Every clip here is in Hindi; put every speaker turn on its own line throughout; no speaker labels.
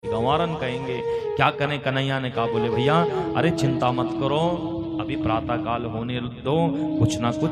गंवारन कहेंगे। क्या करें? कन्हैया ने कहा, बोले भैया अरे चिंता मत करो, अभी प्रातः काल होने दो, कुछ ना कुछ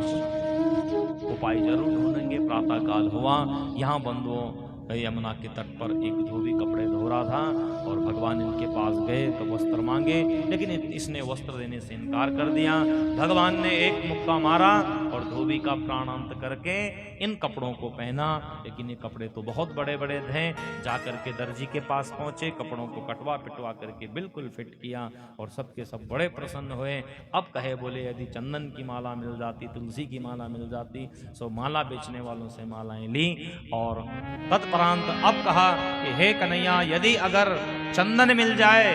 उपाय जरूर ढूंढेंगे। प्रातः काल हुआ, यहाँ बंधुओं यमुना के तट पर एक धोबी कपड़े धो रहा था और भगवान इनके पास गए तो वस्त्र मांगे, लेकिन इसने वस्त्र देने से इनकार कर दिया। भगवान ने एक मुक्का मारा और धोबी का प्राणांत करके इन कपड़ों को पहना, लेकिन ये कपड़े तो बहुत बड़े बड़े थे। जाकर के दर्जी के पास पहुंचे, कपड़ों को कटवा पिटवा करके बिल्कुल फिट किया और सबके सब बड़े प्रसन्न हुए। अब कहे, बोले यदि चंदन की माला मिल जाती, तुलसी की माला मिल जाती, सो माला बेचने वालों से मालाएं ली। और तत्परांत अब कहा कि हे कन्हैया, यदि अगर चंदन मिल जाए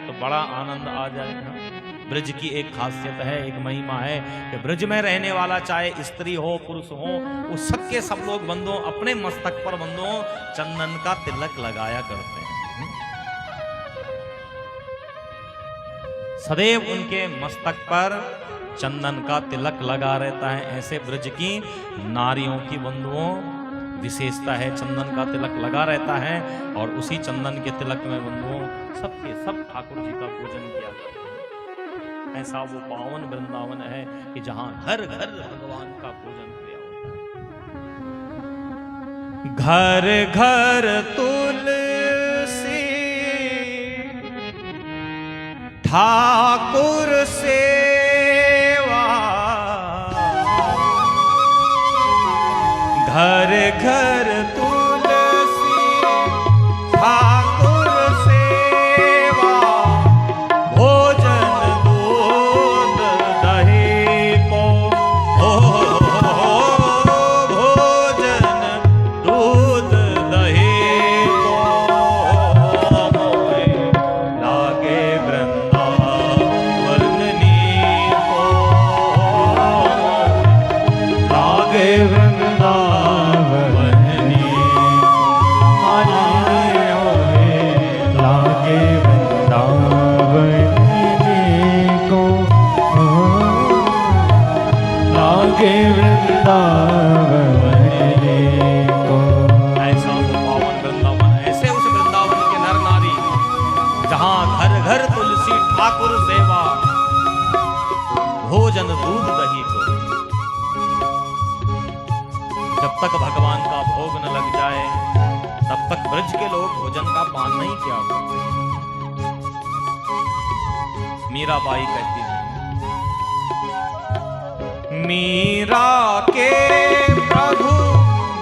तो बड़ा आनंद आ जाएगा। ब्रज की एक खासियत है, एक महिमा है कि ब्रज में रहने वाला चाहे स्त्री हो पुरुष हो, वो सबके सब लोग बंधुओं अपने मस्तक पर बंधुओं चंदन का तिलक लगाया करते हैं। सदैव उनके मस्तक पर चंदन का तिलक लगा रहता है। ऐसे ब्रज की नारियों की बंधुओं विशेषता है, चंदन का तिलक लगा रहता है और उसी चंदन के तिलक में बंधुओं सबके सब ठाकुर जी का पूजन किया जाता है। ऐसा वो पावन वृंदावन है कि जहां घर घर भगवान का पूजन किया होता है। घर घर तुलसी ठाकुर सेवा, घर घर तुलसी ठाकुर सेवा, भोजन दूध दही को, भोजन दूध दही को, लागे वृंदावन नीको, लागे वृंदावन ऐसा वो पावन वृंदावन, ऐसे उस वृंदावन के नर नारी जहां घर घर तुलसी ठाकुर सेवा, भोजन दूध दही को। जब तक भगवान का भोग न लग जाए तब तक ब्रज के लोग भोजन का पान नहीं किया करते। मीराबाई कहती है, मीरा के प्रभु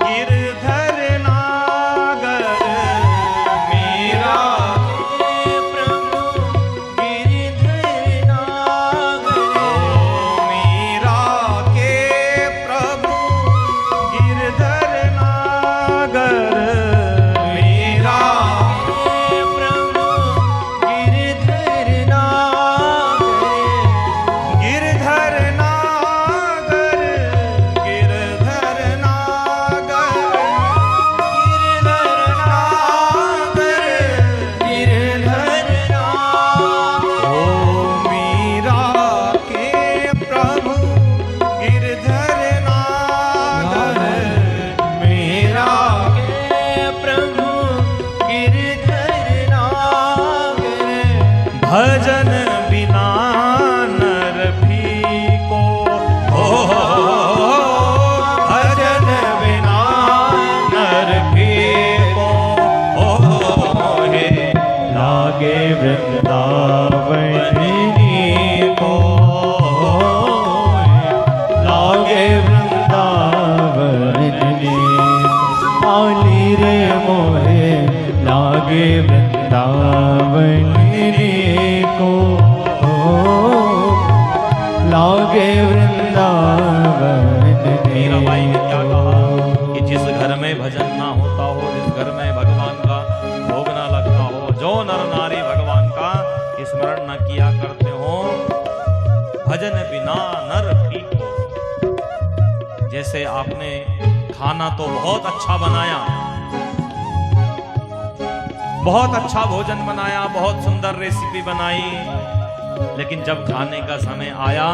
गिरधर नागर, मीरा के प्रभु गिरधर नागर, मीरा के प्रभु गिरधर नागर, मीरा के प्रभु गिरधर नागर, गिरधर भजन बिना नर फीको, भजन बिना नर फीको, हे लागे वृंदावन नीको, लागे वृंदावन नीको, आली रे मोहे लागे वृंदावन को, लागे वृंदावन। मीराबाई ने क्या कहा कि जिस घर में भजन ना होता हो, जिस घर में भगवान का भोग ना लगता हो, जो नर नारी भगवान का स्मरण न किया करते हो, भजन बिना नर फीको। जैसे आपने खाना तो बहुत अच्छा बनाया, बहुत अच्छा भोजन बनाया, बहुत सुंदर रेसिपी बनाई, लेकिन जब खाने का समय आया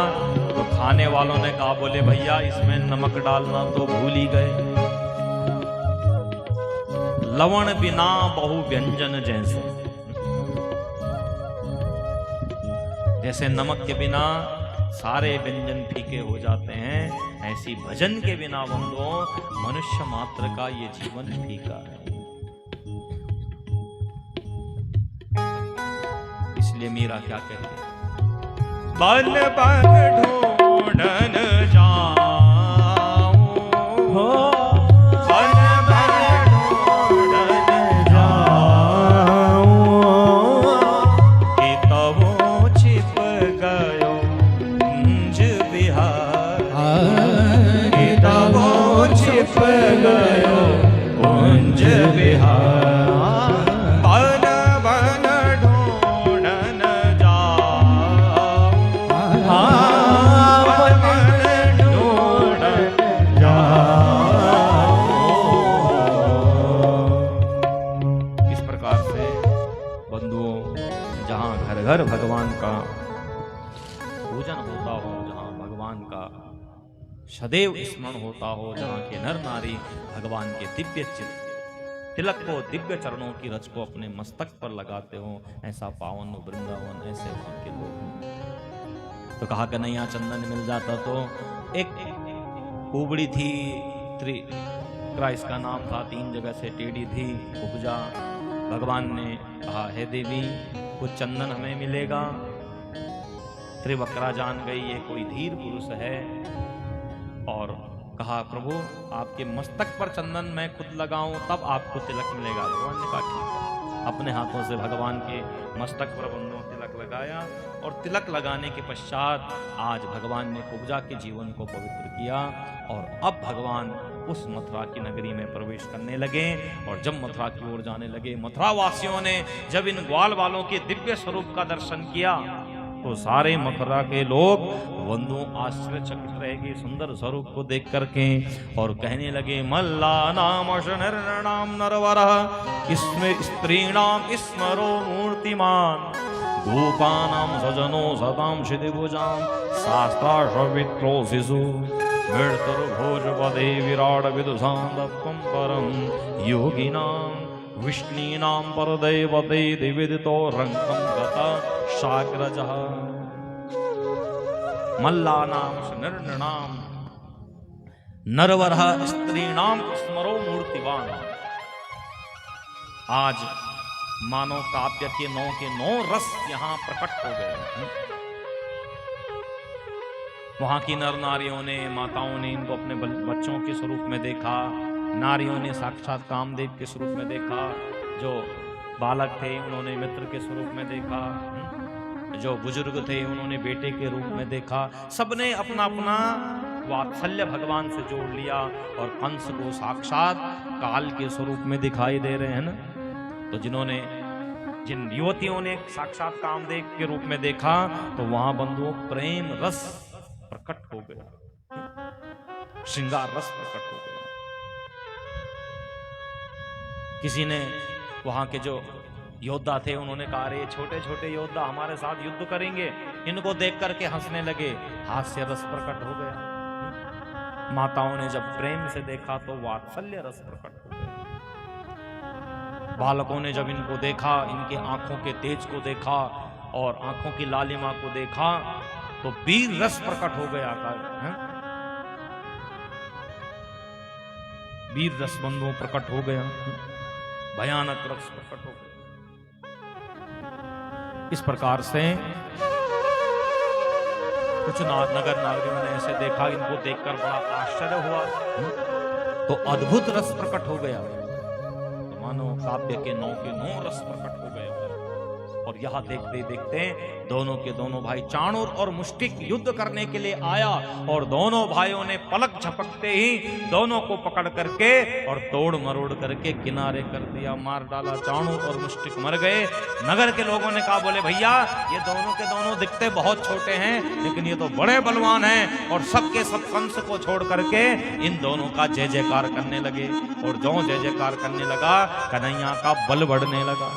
तो खाने वालों ने कहा, बोले भैया इसमें नमक डालना तो भूल ही गए। लवण बिना बहु व्यंजन जैसे, जैसे नमक के बिना सारे व्यंजन फीके हो जाते हैं, ऐसी भजन के बिना बंधुओं मनुष्य मात्र का ये जीवन फीका है। इसलिए मीरा क्या कहते हैं, बन बन ढूंढन जाऊं हो, बन बन ढूंढन जाऊं कि तब छिप गयो कुंज बिहार, कि तब छिप गयो कुंज बिहार। घर भगवान का पूजन होता हो, जहाँ भगवान का सदैव स्मरण होता हो, जहाँ के नर नारी भगवान के दिव्य तिलक को, दिव्य चरणों की रच को अपने मस्तक पर लगाते हो, ऐसा पावन वृंदावन, ऐसे वहां के लोग। तो कहा कन्हैया चंदन मिल जाता तो एक कुबड़ी थी, इसका नाम था, 3 जगह से टेढ़ी थी, उपजा। भगवान ने कहा हे देवी कुछ चंदन हमें मिलेगा। त्रिवक्रा जान गई ये कोई धीर पुरुष है, और कहा प्रभु आपके मस्तक पर चंदन मैं खुद लगाऊं तब आपको तिलक मिलेगा। भगवान ने कहा ठीक है। अपने हाथों से भगवान के मस्तक पर बंधुओं तिलक लगाया, और तिलक लगाने के पश्चात आज भगवान ने कुब्जा के जीवन को पवित्र किया, और अब भगवान उस मथुरा की नगरी में प्रवेश करने लगे। और जब मथुरा की ओर जाने लगे, मथुरा वासियों ने जब इन ग्वाल वालों के दिव्य स्वरूप का दर्शन किया तो सारे मथुरा के लोग बंधु आश्चर्यचकित रह गए सुंदर स्वरूप को देख करके, और कहने लगे मल्ला नाम नरनाम नरवरः इसमें स्त्रीणाम स्मरो मूर्तिमान, गोपानाम सजनो सदाम शिदिभुजाम शास्त्रा सवित्रो शिशु भोजपदे विराट विदुषां दत्तं परं योगिनां विष्णीनां परदैवते दिविदितो रंगं गता शाग्रजः। मल्लानां नृणां नरवरः स्त्रीणां स्मरो मूर्तिवान। आज मानो काव्य के 9 रस यहाँ प्रकट हो गए। वहां की नर नारियों ने, माताओं ने इनको अपने बच्चों के स्वरूप में देखा, नारियों ने साक्षात कामदेव के स्वरूप में देखा, जो बालक थे उन्होंने मित्र के स्वरूप में देखा, जो बुजुर्ग थे उन्होंने बेटे के रूप में देखा। सबने अपना अपना वात्सल्य भगवान से जोड़ लिया, और कंस को साक्षात काल के स्वरूप में दिखाई दे रहे हैं ना। तो जिन युवतियों ने साक्षात कामदेव के रूप में देखा, तो वहां बंधुओं प्रेम रस प्रकट हो गया, श्रृंगार रस प्रकट हो गया। किसी ने, वहां के जो योद्धा थे उन्होंने कहा अरे छोटे छोटे योद्धा हमारे साथ युद्ध करेंगे, इनको देख करके हंसने लगे, हास्य रस प्रकट हो गया। माताओं ने जब प्रेम से देखा तो वात्सल्य रस प्रकट हो गया। बालकों ने जब इनको देखा, इनके आंखों के तेज को देखा और आंखों की लालिमा को देखा, तो वीर रस प्रकट हो गया। वीर रस बंधुओं प्रकट हो गया, भयानक रस प्रकट हो गया। इस प्रकार से कुछ नगर नारियों ने ऐसे देखा, इनको देखकर बड़ा आश्चर्य हुआ, तो अद्भुत रस प्रकट हो गया। तो मानो काव्य के 9 रस प्रकट हो गए। और यहाँ देखते देखते दोनों के दोनों भाई चाणूर और मुष्टिक युद्ध करने के लिए आया, और दोनों भाइयों ने पलक झपकते ही दोनों को पकड़ करके और तोड़ मरोड़ करके किनारे कर दिया, मार डाला। चाणूर और मुष्टिक मर गए। नगर के लोगों ने कहा, बोले भैया ये दोनों के दोनों दिखते बहुत छोटे हैं, लेकिन ये तो बड़े बलवान हैं। और सबके सब कंस को छोड़ करके इन दोनों का जय जयकार करने लगे। और जो जय जयकार करने लगा, कन्हैया का बल बढ़ने लगा।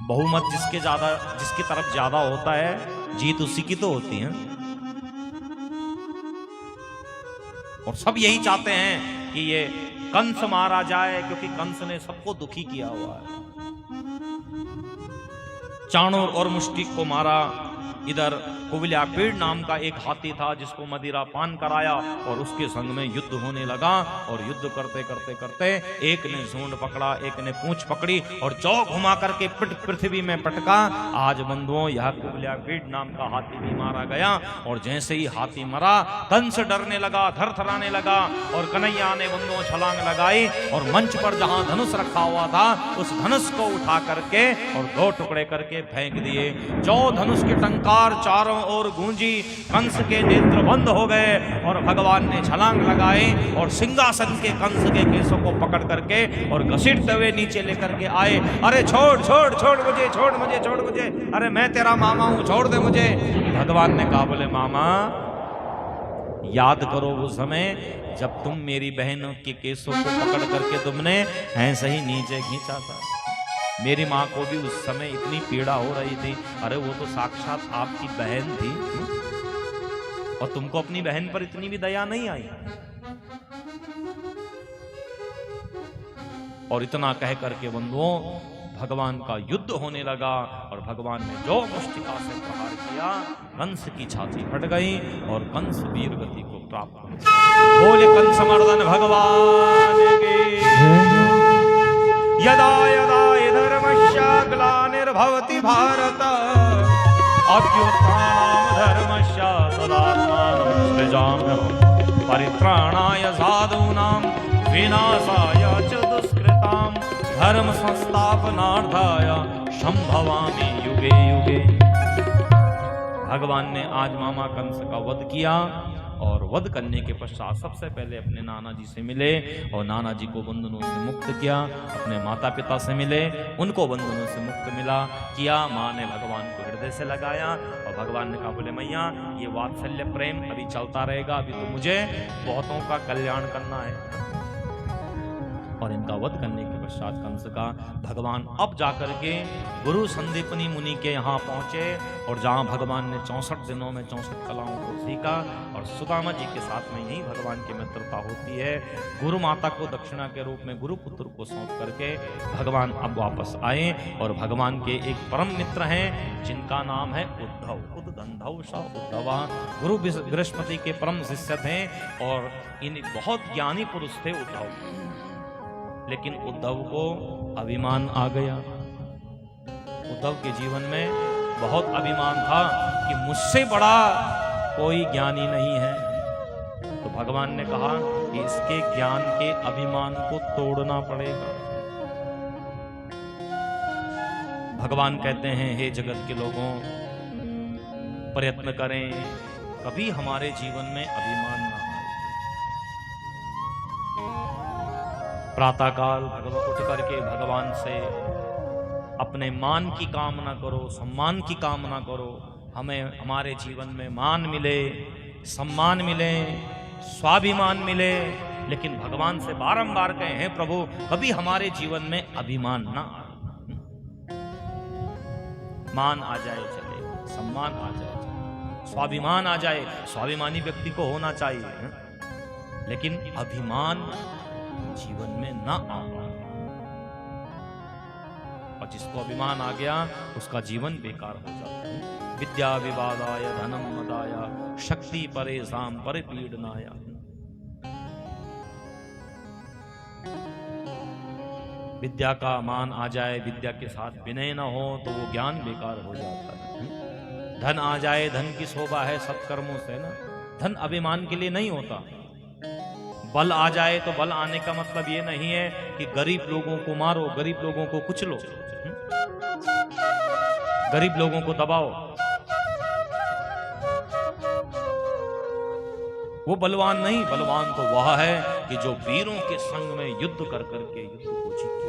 बहुमत जिसकी तरफ ज्यादा होता है, जीत उसी की तो होती है। और सब यही चाहते हैं कि ये कंस मारा जाए, क्योंकि कंस ने सबको दुखी किया हुआ है। चाणूर और मुष्टिक को मारा, इधर कुबल्यापेड़ नाम का एक हाथी था जिसको मदिरा पान कराया और उसके संग में युद्ध होने लगा। और युद्ध करते करते करते एक ने सूंड पकड़ा, एक ने पूंछ पकड़ी और जौ घुमा करके पृथ्वी में पटका। आज बंधुओं यह कुबल्यापेड़ नाम का हाथी भी मारा गया। और जैसे ही हाथी मरा कंस डरने लगा, थरथराने लगा और कन्हैया ने बंधुओं छलांग लगाई और मंच पर जहां धनुष रखा हुआ था उस धनुष को उठा करके और 2 टुकड़े करके फेंक दिए। जो धनुष के टंकार चारों ओर गूंजी, कंस के नेत्र बंद हो गए और भगवान ने छलांग लगाई और सिंहासन के कंस के केसों को पकड़ करके और घसीटते हुए नीचे लेकर के आए। अरे छोड़ छोड़ छोड़ मुझे, छोड़ मुझे, छोड़ मुझे, अरे मैं तेरा मामा हूं, छोड़ दे मुझे। भगवान ने कहा, बोले मामा याद करो वो समय जब तुम मेरी बहन के केसों को पकड़ करके तुमने ऐसे ही नीचे खींचा था। मेरी माँ को भी उस समय इतनी पीड़ा हो रही थी। अरे वो तो साक्षात आपकी बहन थी और तुमको अपनी बहन पर इतनी भी दया नहीं आई। और इतना कह करके बंधुओं भगवान का युद्ध होने लगा और भगवान ने जो मुष्टिका से प्रहार किया कंस की छाती फट गई और कंस वीर गति को प्राप्त हो। बोले कंस मर्दन भगवान के। यदा यदा धर्मस्य ग्लानिर्भवति भारत अभ्युत्थानं धर्मस्य तदात्मानं सृजाम्यहम् परित्राणाय साधूनां विनाशाय च दुष्कृतां धर्म संस्थापनार्थाय संभवामि युगे युगे। भगवान ने आज मामा कंस का वध किया और वध करने के पश्चात सबसे पहले अपने नाना जी से मिले और नाना जी को बंधनों से मुक्त किया। अपने माता पिता से मिले, उनको बंधनों से मुक्त मिला किया। माँ ने भगवान को हृदय से लगाया और भगवान ने कहा, बोले मैया ये वात्सल्य प्रेम अभी चलता रहेगा, अभी तो मुझे बहुतों का कल्याण करना है। और इनका वध करने के पश्चात कंस का भगवान अब जाकर के गुरु संदीपनी मुनि के यहाँ पहुंचे और जहाँ भगवान ने 64 दिनों में 64 कलाओं को सीखा। और सुदामा जी के साथ में यही भगवान की मित्रता होती है। गुरु माता को दक्षिणा के रूप में गुरु पुत्र को सौंप करके भगवान अब वापस आए और भगवान के एक परम मित्र हैं जिनका नाम है उद्धव। उद्गंधव सा उद्धवा गुरु बृहस्पति के परम शिष्य थे और इन बहुत ज्ञानी पुरुष थे उद्धव। लेकिन उद्धव को अभिमान आ गया। उद्धव के जीवन में बहुत अभिमान था कि मुझसे बड़ा कोई ज्ञानी नहीं है। तो भगवान ने कहा कि इसके ज्ञान के अभिमान को तोड़ना पड़ेगा। भगवान कहते हैं, हे जगत के लोगों प्रयत्न करें कभी हमारे जीवन में अभिमान ना आए। प्रातःकाल उठ करके भगवान से अपने मान की कामना करो, सम्मान की कामना करो। हमें हमारे जीवन में मान मिले, सम्मान मिले, स्वाभिमान मिले। लेकिन भगवान से बारंबार कहे, हैं प्रभु कभी हमारे जीवन में अभिमान ना आए। मान आ जाए चले, सम्मान आ जाए चले, स्वाभिमान आ जाए, स्वाभिमानी व्यक्ति को होना चाहिए। लेकिन अभिमान जीवन में ना आना। और जिसको अभिमान आ गया उसका जीवन बेकार हो जाता है। विद्या विवादाय धनम मदाय शक्ति परेशान परिपीडनाय। विद्या का मान आ जाए, विद्या के साथ विनय न हो तो वो ज्ञान बेकार हो जाता है। धन आ जाए, धन की शोभा है सत्कर्मों से ना। धन अभिमान के लिए नहीं होता। बल आ जाए तो बल आने का मतलब ये नहीं है कि गरीब लोगों को मारो, गरीब लोगों को कुचलो, गरीब लोगों को दबाओ। वो बलवान नहीं, बलवान तो वह है कि जो वीरों के संग में युद्ध कर करके युद्ध को जीते।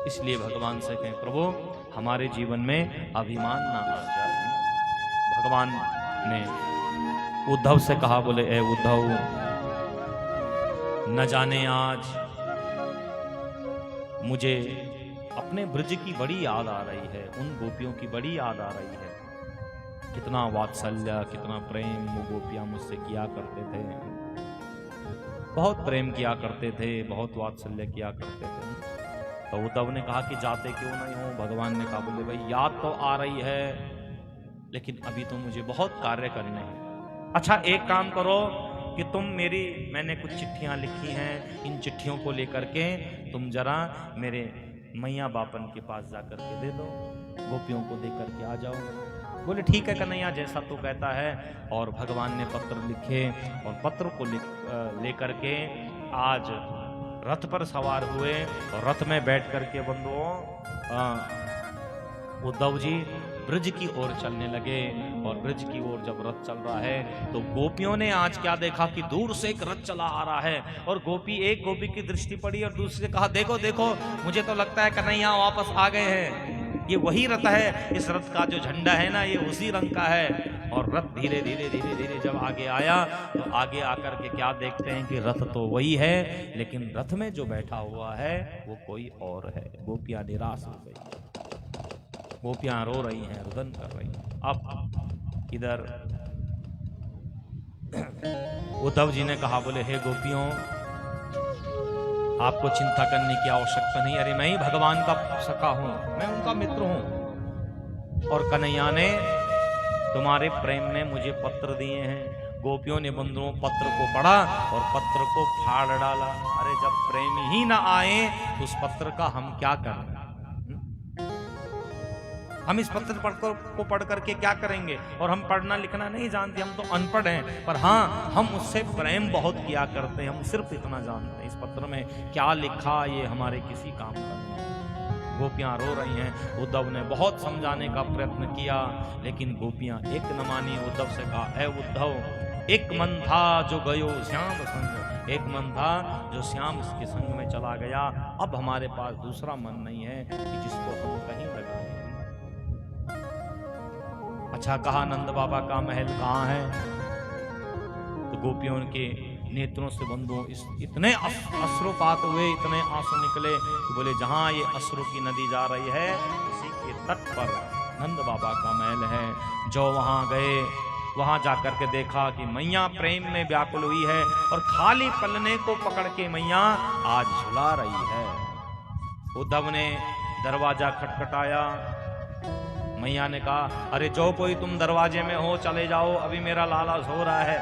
इसलिए भगवान से कहें, प्रभु हमारे जीवन में अभिमान ना आ जाए। भगवान ने उद्धव से कहा, बोले ए उद्धव न जाने आज मुझे अपने ब्रज की बड़ी याद आ रही है, उन गोपियों की बड़ी याद आ रही है। कितना वात्सल्य, कितना प्रेम वो गोपियां मुझसे किया करते थे। बहुत प्रेम किया करते थे, बहुत वात्सल्य किया करते थे। तो उद्धव ने कहा कि जाते क्यों नहीं हो? भगवान ने कहा बोले भाई याद तो आ रही है, लेकिन अभी तो मुझे बहुत कार्य करने हैं। अच्छा एक काम करो कि मैंने कुछ चिट्ठियां लिखी हैं, इन चिट्ठियों को लेकर के तुम जरा मेरे मैया बापन के पास जाकर के दे दो, गोपियों को दे करके आ जाओ। बोले ठीक है कन्हैया, जैसा तू कहता है। और भगवान ने पत्र लिखे और पत्र को लेकर के आज रथ पर सवार हुए और रथ में बैठ करके बंधुओं उद्धव जी ब्रज की ओर चलने लगे। और ब्रज की ओर जब रथ चल रहा है तो गोपियों ने आज क्या देखा कि दूर से एक रथ चला आ रहा है। और एक गोपी की दृष्टि पड़ी और दूसरी से कहा देखो देखो, मुझे तो लगता है कन्हैया वापस आ गए हैं, ये वही रथ है, इस रथ का जो झंडा है ना ये उसी रंग का है। और रथ धीरे धीरे धीरे धीरे जब आगे आया तो आगे आकर के क्या देखते हैं कि रथ तो वही है, लेकिन रथ में जो बैठा हुआ है वो कोई और है। गोपियां निराश हो गई, गोपियां रो रही हैं, रुदन कर रही हैं। अब इधर उद्धव जी ने कहा बोले हे गोपियों, आपको चिंता करने की आवश्यकता नहीं। अरे मैं ही भगवान का सखा हूं, मैं उनका मित्र हूं। और कन्हैया ने तुम्हारे प्रेम ने मुझे पत्र दिए हैं। गोपियों ने बंधुओं पत्र को पढ़ा और पत्र को फाड़ डाला। अरे जब प्रेम ही ना आए तो उस पत्र का हम क्या करें? हम इस पत्र को पढ़ करके क्या करेंगे? और हम पढ़ना लिखना नहीं जानते, हम तो अनपढ़ हैं। पर हाँ, हम उससे प्रेम बहुत किया करते हैं, हम सिर्फ इतना जानते हैं इस पत्र में क्या लिखा ये हमारे किसी काम का नहीं। गोपियां रो रही हैं। उद्धव ने बहुत समझाने का प्रयत्न किया, लेकिन गोपियां एक न मानी। उद्धव से कहा ऐ उद्धव, एक मन था जो गयो श्याम संग, एक मन था जो श्याम के संग में चला गया। अब हमारे पास दूसरा मन नहीं है कि जिसको हम कहीं लगाएं। अच्छा कहा नंद बाबा का महल कहाँ है? तो गोपियों के नेत्रों से बंधुओं इतने अश्रुपात हुए, इतने आंसू निकले कि बोले जहां ये अश्रु की नदी जा रही है उसी के तट पर नंद बाबा का महल है। जो वहां गए, वहां जाकर के देखा कि मैया प्रेम में व्याकुल हुई है और खाली पलने को पकड़ के मैया आज झुला रही है। उद्धव ने दरवाजा खटखटाया। मैया ने कहा अरे जो कोई तुम दरवाजे में हो चले जाओ, अभी मेरा लाला सो रहा है।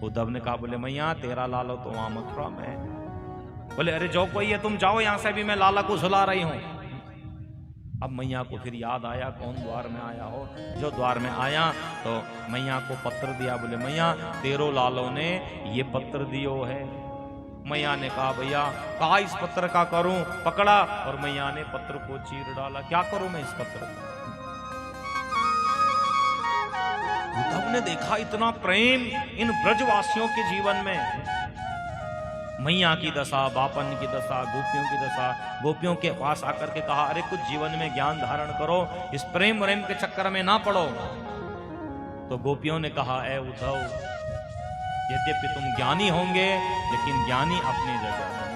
उद्धव ने कहा बोले मैया तेरा लाला तो वहां मथुरा में है। बोले अरे जो कोई है तुम जाओ यहां से, भी मैं लाला को सुला रही हूं। अब मैया को फिर याद आया कौन द्वार में आया हो। जो द्वार में आया तो मैया को पत्र दिया। बोले मैया तेरो लालों ने ये पत्र दियो है। मैया ने कहा भैया कहा इस पत्र का करूं? पकड़ा और मैया ने पत्र को चीर डाला। क्या करूं मैं इस पत्र का? उद्धव ने देखा इतना प्रेम इन ब्रजवासियों के जीवन में। मैया की दशा, बापन की दशा, गोपियों की दशा। गोपियों के पास आकर के कहा अरे कुछ जीवन में ज्ञान धारण करो, इस प्रेम व्रेम के चक्कर में ना पड़ो। तो गोपियों ने कहा ऐ उद्धव, यद्यपि तुम ज्ञानी होंगे लेकिन ज्ञानी अपनी जगह है।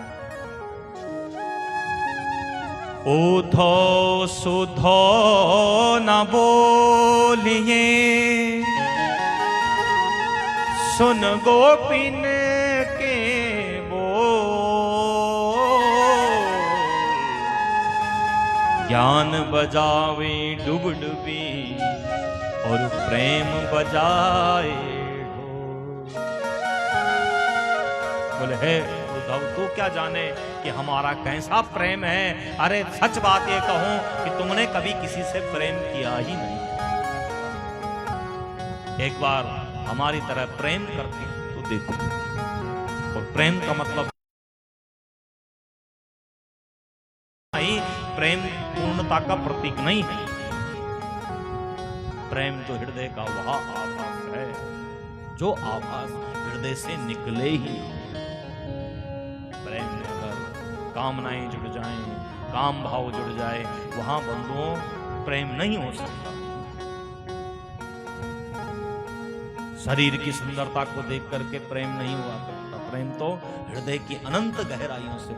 उद्धव सुधो न बोलिए, सुन गोपिन के बोल, ज्ञान बजावे डुबडुबी और प्रेम बजाए। बोले हे उद्धव तू क्या जाने कि हमारा कैसा प्रेम है? अरे सच बात ये कहूं कि तुमने कभी किसी से प्रेम किया ही नहीं। एक बार हमारी तरह प्रेम करके तो देखो। और प्रेम का मतलब नहीं, प्रेम पूर्णता का प्रतीक नहीं है। प्रेम तो हृदय का वह आभास है जो आभास हृदय से निकले ही। प्रेम में अगर कामनाएं जुड़ जाएं, काम भाव जुड़ जाए, वहां बंधुओं प्रेम नहीं हो सकता। शरीर की सुंदरता को देख करके प्रेम नहीं हुआ करता। प्रेम तो हृदय की अनंत गहराइयों से,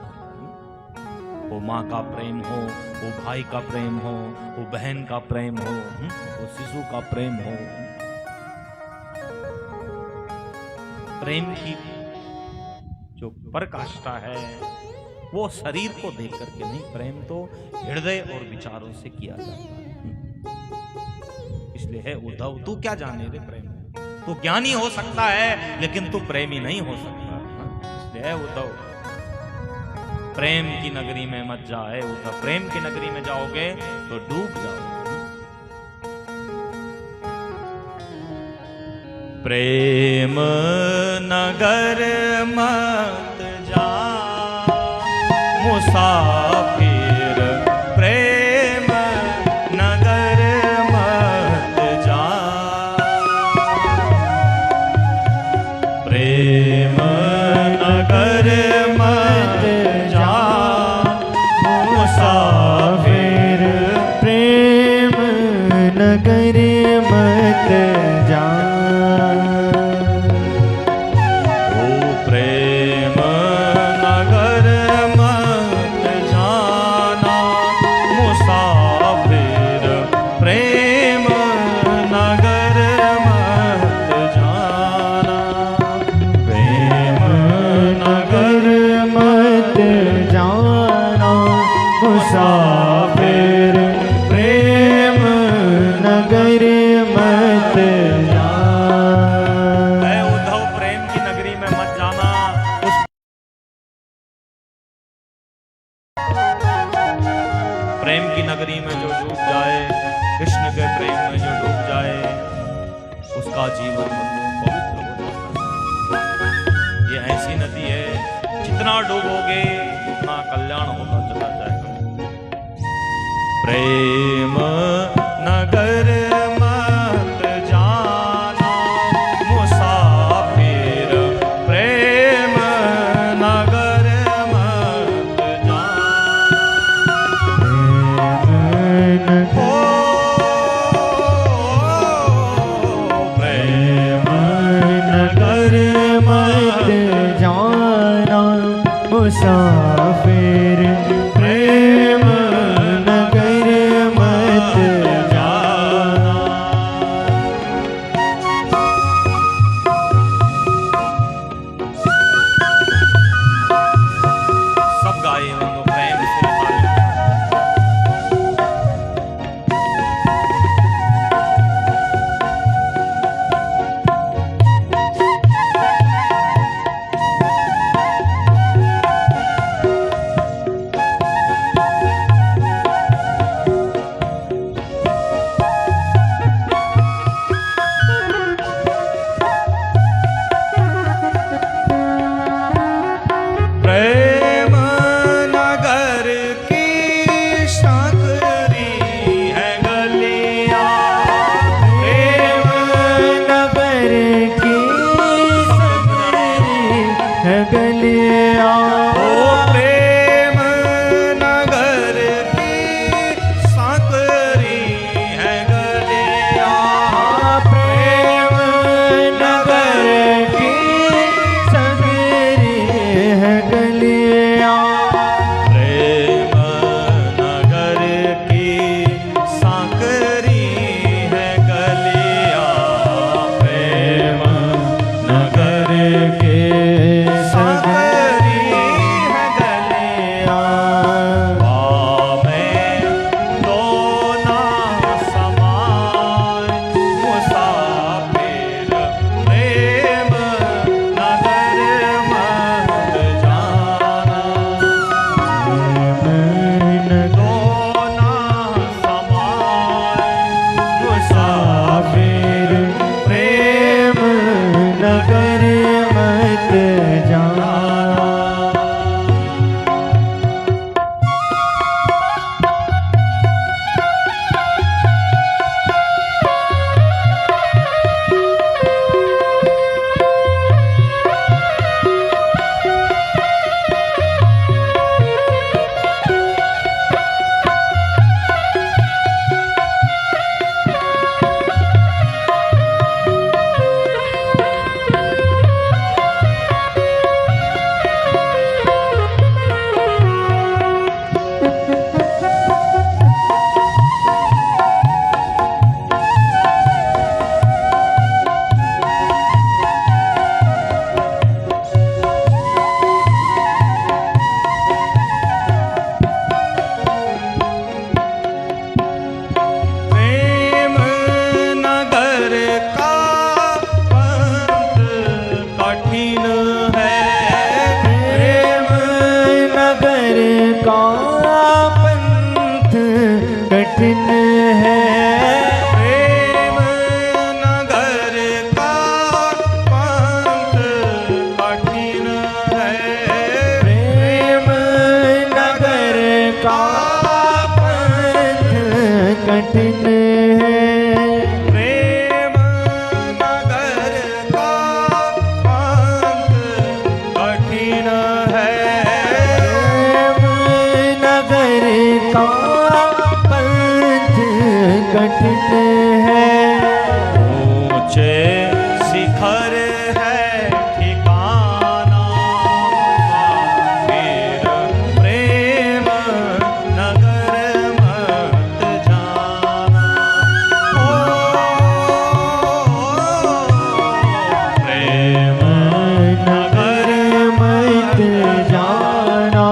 वो माँ का प्रेम हो, वो भाई का प्रेम हो, वो बहन का प्रेम हो, वो शिशु का प्रेम हो। प्रेम की जो पराकाष्ठा है वो शरीर को देख करके नहीं, प्रेम तो हृदय और विचारों से किया जाता है। इसलिए है उद्धव, तू क्या जाने रे प्रेम, तू ज्ञानी हो सकता है लेकिन तू प्रेमी नहीं हो सकता। इसलिए है उद्धव, प्रेम की नगरी में मत जाए उद्धव, प्रेम की नगरी में जाओगे तो डूब जाओगे। प्रेम नगर मत जा मुसाफिर, प्रेम नगर मत जा, प्रेम नगर मत जा मुसाफिर,
प्रेम नगर मत जा। मुसाफिर प्रेम नगर मत जा।
ऐ उद्धव, प्रेम की नगरी में मत जाना। प्रेम की नगरी में जो डूब जाए, कृष्ण के प्रेम में जो डूब जाए, उसका जीवन पवित्र हो जाता है। ये ऐसी नदी है, जितना डूबोगे उतना कल्याण होता चला जाएगा। प्रेम नगर मत जाना मुसाफिर, प्रेम नगर मत जाना।
प्रेम नगर मत जाना मुसाफिर, प्रेम नगर मत जाना।
सब गाए उनको प्रेम से ताली। प्रेम नगर की सकरी है गलियां,
प्रेम नगर की सकरी है गलियां।
ओ प्रेम नगर की सकरी है गलियां,
प्रेम नगर की सकरी है गलियां।
प्रेम नगर की सकरी है गलियां, प्रेम
नगर के
सकरी है
कठिन है।
प्रेम नगर का पंथ कठिन है।
प्रेम नगर का पंथ कठिन है।
ऊंचे शिखर है ठिकाना, फिर प्रेम नगर मत जाना। ओ प्रेम
नगर मत जाना,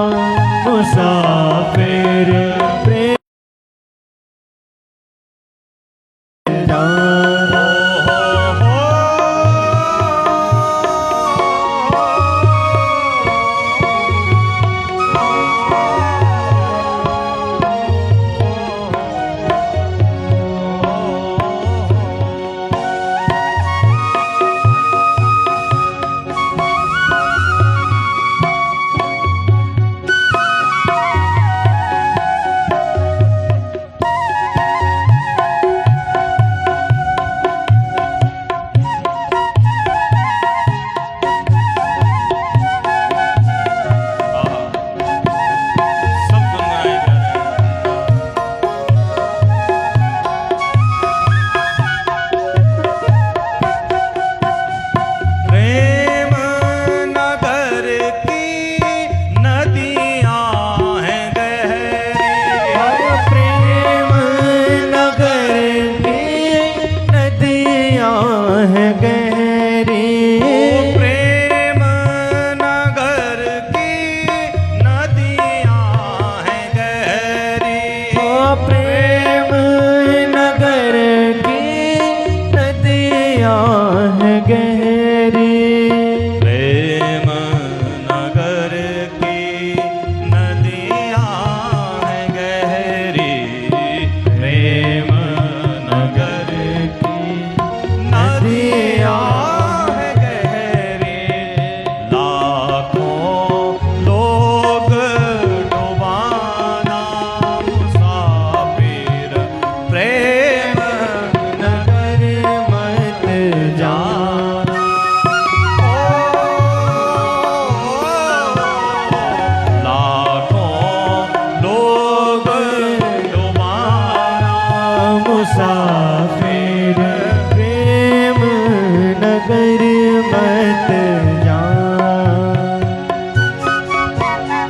मुसाफिर प्रेम जाना।
सब गुनगुनाए जा रहे हैं। प्रेम नगर की नदियाँ हैं गहरी।
प्रेम नगर की नदियाँ हैं गहरी।
प्रेम नगर की नदियाँ हैं गहरी।
प्रेम नगर की नदियाँ हैं गहरी।
प्रेम नगर की नदियाँ हैं गहरी। प्रेम नगर की नदियाँ हैं गहरी। लाखों लोग डुबाना मुसाफिर प्रेम
नगर मत जाना।
लाखों लोग डुबाना
मुसाफिर प्रेम नगर मत जाना।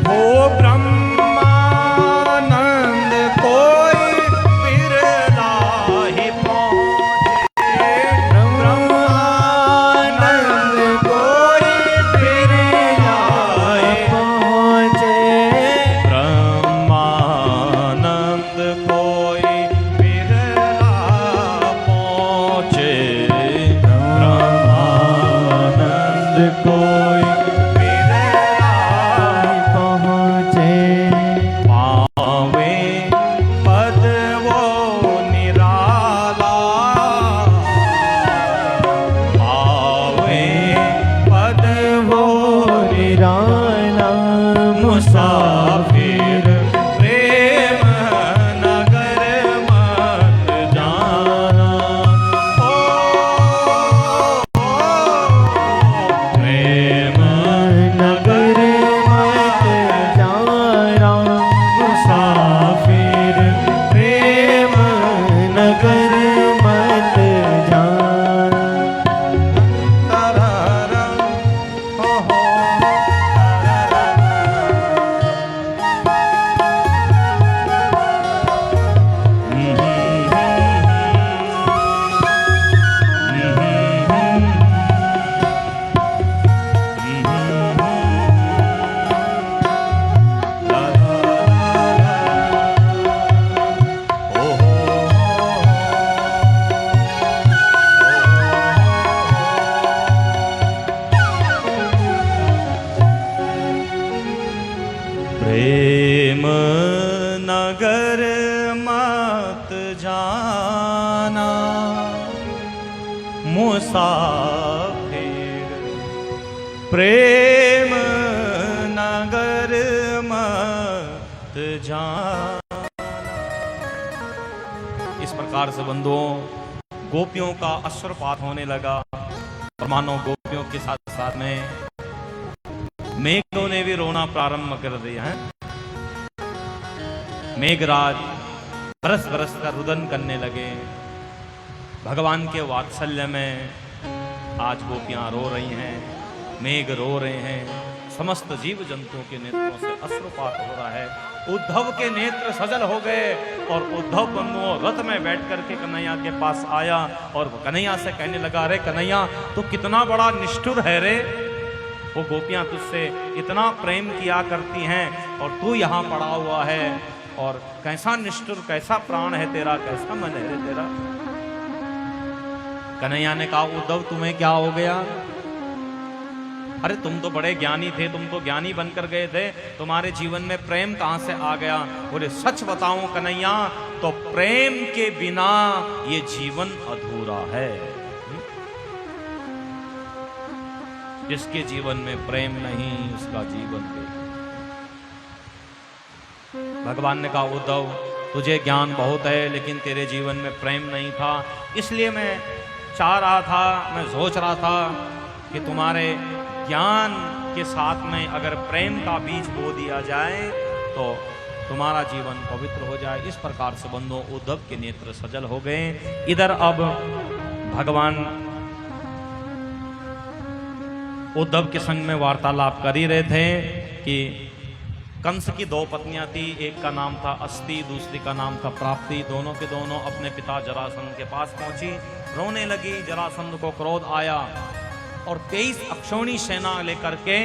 हो ब्रह्मानंद कोई बिरला ही पहुँचे।
ब्रह्मानंद कोई बिरला पहुँचे।
ब्रह्मानंद कोई बिरला पहुँचे। ब्रह्मानंद कोई बिरला
पहुँचे।
पावे पद वो निराला। पावे पद वो
निराला
मुसाफिर प्रेम नगर मत जाना। ओ प्रेम
नगर मत जाना। मुसाफिर प्रेम नगर मत जाना।
तारारा, हो प्रेम नगर मत जाना मुसाफिर प्रेम नगर मत जाना।
प्रकार से बंधुओं गोपियों का अश्रुपात होने लगा और मानो गोपियों के साथ साथ में मेघों ने भी रोना प्रारंभ कर दिया है। मेघराज बरस बरस कर रुदन करने लगे। भगवान के वात्सल्य में आज गोपियां रो रही हैं, मेघ रो रहे हैं, समस्त जीव जंतुओं के नेत्रों से अश्रुपात हो रहा है। उद्धव के नेत्र सजल हो गए और उद्धव बंधुओं रथ में बैठ करके कन्हैया के पास आया और कन्हैया से कहने लगा, अरे कन्हैया तो कितना बड़ा निष्ठुर है रे, वो गोपियां तुझसे इतना प्रेम किया करती हैं और तू यहाँ पड़ा हुआ है, और कैसा निष्ठुर, कैसा प्राण है तेरा, कैसा मन है रे तेरा। कन्हैया ने कहा, उद्धव तुम्हें क्या हो गया? अरे तुम तो बड़े ज्ञानी थे, तुम तो ज्ञानी बनकर गए थे, तुम्हारे जीवन में प्रेम कहां से आ गया? बोले सच बताऊं कन्हैया, तो प्रेम के बिना ये जीवन अधूरा है। जिसके जीवन में प्रेम नहीं उसका जीवन भी। भगवान ने कहा, उद्धव तुझे ज्ञान बहुत है लेकिन तेरे जीवन में प्रेम नहीं था, इसलिए मैं चाह रहा था, मैं सोच रहा था कि तुम्हारे ज्ञान के साथ में अगर प्रेम का बीज बो दिया जाए तो तुम्हारा जीवन पवित्र हो जाए। इस प्रकार से बंधुओं उद्धव के नेत्र सजल हो गए। इधर अब भगवान उद्धव के संग में वार्तालाप कर ही रहे थे कि कंस की दो पत्नियां थी, एक का नाम था अस्ति, दूसरी का नाम था प्राप्ति। दोनों के दोनों अपने पिता जरासंध के पास पहुंची, रोने लगी। जरासंध को क्रोध आया और 23 अक्षौणी सेना लेकर के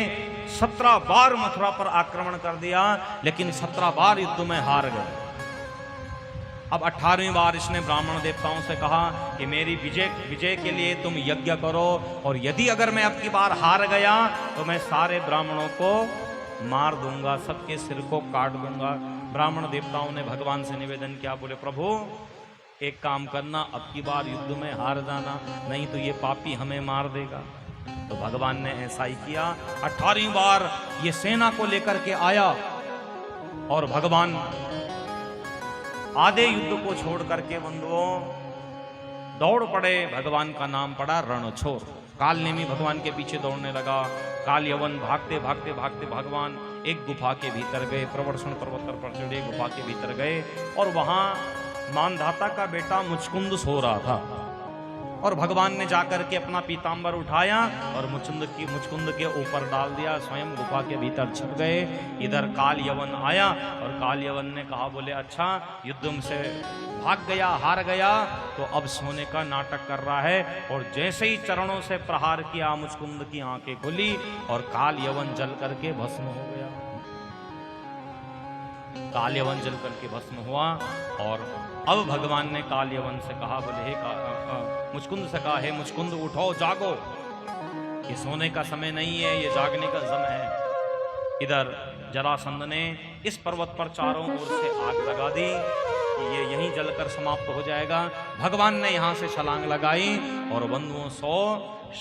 17 बार मथुरा पर आक्रमण कर दिया, लेकिन 17 बार युद्ध में हार गए। अब 18वीं बार इसने ब्राह्मण देवताओं से कहा कि मेरी विजय के लिए तुम यज्ञ करो, और यदि अगर मैं अब की बार हार गया तो मैं सारे ब्राह्मणों को मार दूंगा, सबके सिर को काट दूंगा। ब्राह्मण देवताओं ने भगवान से निवेदन किया, बोले प्रभु एक काम करना, अब की बार युद्ध में हार जाना, नहीं तो ये पापी हमें मार देगा। तो भगवान ने ऐसा ही किया। 18वीं बार ये सेना को लेकर के आया और भगवान आधे युद्ध को छोड़ करके बंधुओं दौड़ पड़े। भगवान का नाम पड़ा रणछोर। कालनेमी भगवान के पीछे दौड़ने लगा। काल यवन भागते भागते भागते भगवान एक गुफा के भीतर गए, प्रवर्षण पर्वत पर चढ़े गुफा के भीतर गए और वहां मानधाता का बेटा मुचकुंद सो रहा था। और भगवान ने जाकर के अपना पीतांबर उठाया और मुचकुंद के ऊपर डाल दिया, स्वयं गुफा के भीतर छिप गए। इधर काल यवन आया और काल यवन ने कहा, बोले अच्छा युद्ध से भाग गया, हार गया, तो अब सोने का नाटक कर रहा है। और जैसे ही चरणों से प्रहार किया, मुचकुंद की आंखें खुली और काल यवन जल करके भस्म हो गया। काल यवन जल करके भस्म हुआ। और अब भगवान ने काल यवन से कहा, बोले हे मुचकुंद से कहा, हे मुचकुंद उठो, जागो, ये सोने का समय नहीं है, ये जागने का समय है। इधर जरासंध ने इस पर्वत पर चारों ओर से आग लगा दी कि ये यहीं जलकर समाप्त हो जाएगा। भगवान ने यहाँ से छलांग लगाई और बंधुओं 100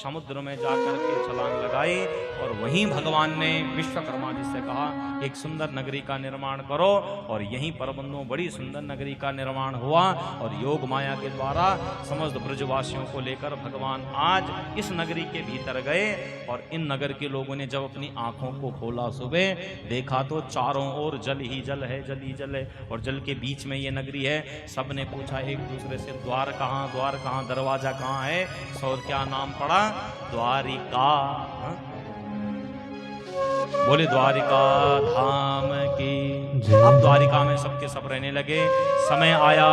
समुद्र में जाकर के छलांग लगाई। और वहीं भगवान ने विश्वकर्मा जी से कहा, एक सुंदर नगरी का निर्माण करो। और यहीं पर बंधुओं बड़ी सुंदर नगरी का निर्माण हुआ और योग माया के द्वारा समस्त ब्रजवासियों को लेकर भगवान आज इस नगरी के भीतर गए। और इन नगर के लोगों ने जब अपनी आंखों को खोला, सुबह देखा तो चारों ओर जल ही जल है, जल ही जल है, और जल के बीच में ये नगरी है। सब ने पूछा एक दूसरे से, द्वार कहाँ, दरवाजा कहाँ है? और क्या नाम पड़ा? द्वारिका। बोले द्वारिका धाम की। अब द्वारिका में सबके सब रहने लगे। समय आया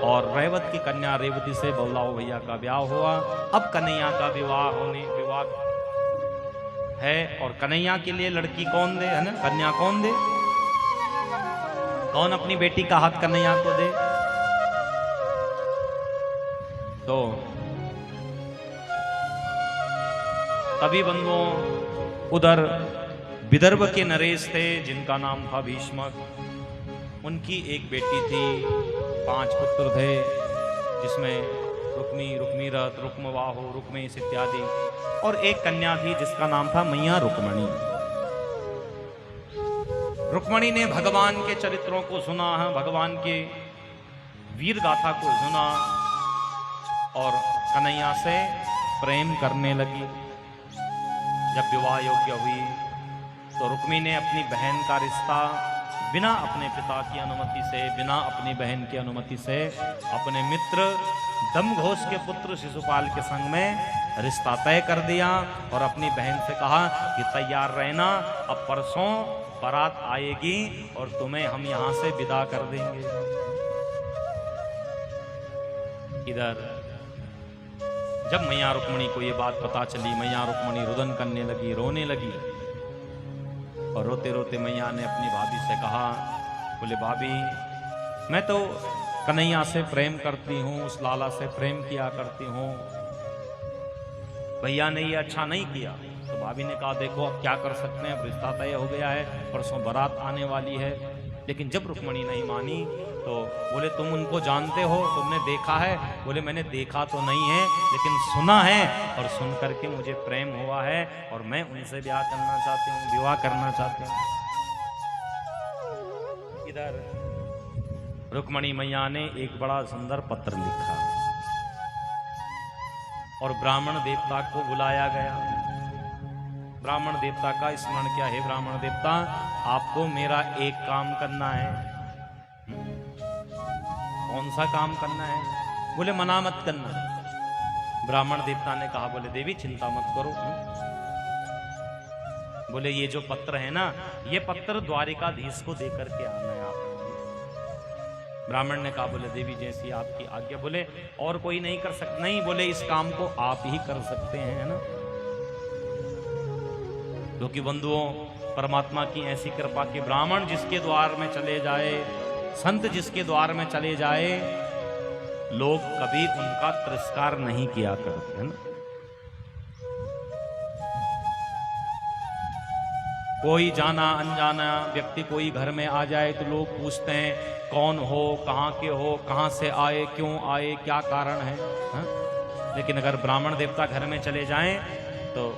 और रेवत की कन्या रेवती से बल्लाओ भैया का ब्याह हुआ। अब कन्हैया का विवाह है। और कन्हैया के लिए लड़की कौन दे, है ना, कन्या कौन दे? कौन अपनी बेटी का हाथ कन्हैया को दे? तो तभी बंधुओं उधर विदर्भ के नरेश थे जिनका नाम था भीष्मक। उनकी एक बेटी थी, 5 पुत्र थे, जिसमें रुक्मीरथ, रुक्मबाहु, रुक्मेश इत्यादि, और एक कन्या थी जिसका नाम था मैया रुक्मणी। रुक्मणी ने भगवान के चरित्रों को सुना है, भगवान के वीर गाथा को सुना और कन्हैया से प्रेम करने लगी। जब विवाह योग्य हुई तो रुक्मी ने अपनी बहन का रिश्ता बिना अपने पिता की अनुमति से, बिना अपनी बहन की अनुमति से अपने मित्र दमघोष के पुत्र शिशुपाल के संग में रिश्ता तय कर दिया और अपनी बहन से कहा कि तैयार रहना, अब परसों बारात आएगी और तुम्हें हम यहां से विदा कर देंगे। इधर जब मैया रुक्मणी को ये बात पता चली, मैया रुक्मणी रुदन करने लगी, रोने लगी और रोते रोते मैया ने अपनी भाभी से कहा, बोले भाभी मैं तो कन्हैया से प्रेम करती हूँ, उस लाला से प्रेम किया करती हूँ, भैया ने ये अच्छा नहीं किया। तो भाभी ने कहा देखो अब क्या कर सकते हैं, अब रिश्ता तय हो गया है, परसों बारात आने वाली है। लेकिन जब रुक्मणी नहीं मानी तो बोले तुम उनको जानते हो, तुमने देखा है? बोले मैंने देखा तो नहीं है लेकिन सुना है और सुन करके मुझे प्रेम हुआ है और मैं उनसे ब्याह करना चाहती हूँ, विवाह करना चाहती हूँ। इधर रुक्मणी मैया ने एक बड़ा सुंदर पत्र लिखा और ब्राह्मण देवता को बुलाया गया। ब्राह्मण देवता का स्मरण किया, हे ब्राह्मण देवता आपको मेरा एक काम करना है। कौन सा काम करना है? बोले मना मत करना। ब्राह्मण देवता ने कहा, बोले देवी चिंता मत करो। बोले ये जो पत्र है ना, ये पत्र द्वारिकाधीश को देकर के आना है आप। ब्राह्मण ने कहा, बोले देवी जैसी आपकी आज्ञा। बोले और कोई नहीं कर सकता? नहीं, बोले इस काम को आप ही कर सकते हैं, है ना। क्योंकि बंधुओं परमात्मा की ऐसी कृपा कि ब्राह्मण जिसके द्वार में चले जाए, संत जिसके द्वार में चले जाए, लोग कभी उनका तिरस्कार नहीं किया करते, है ना। कोई जाना अनजाना व्यक्ति कोई घर में आ जाए तो लोग पूछते हैं कौन हो, कहाँ के हो, कहाँ से आए, क्यों आए, क्या कारण है, हा? लेकिन अगर ब्राह्मण देवता घर में चले जाएं तो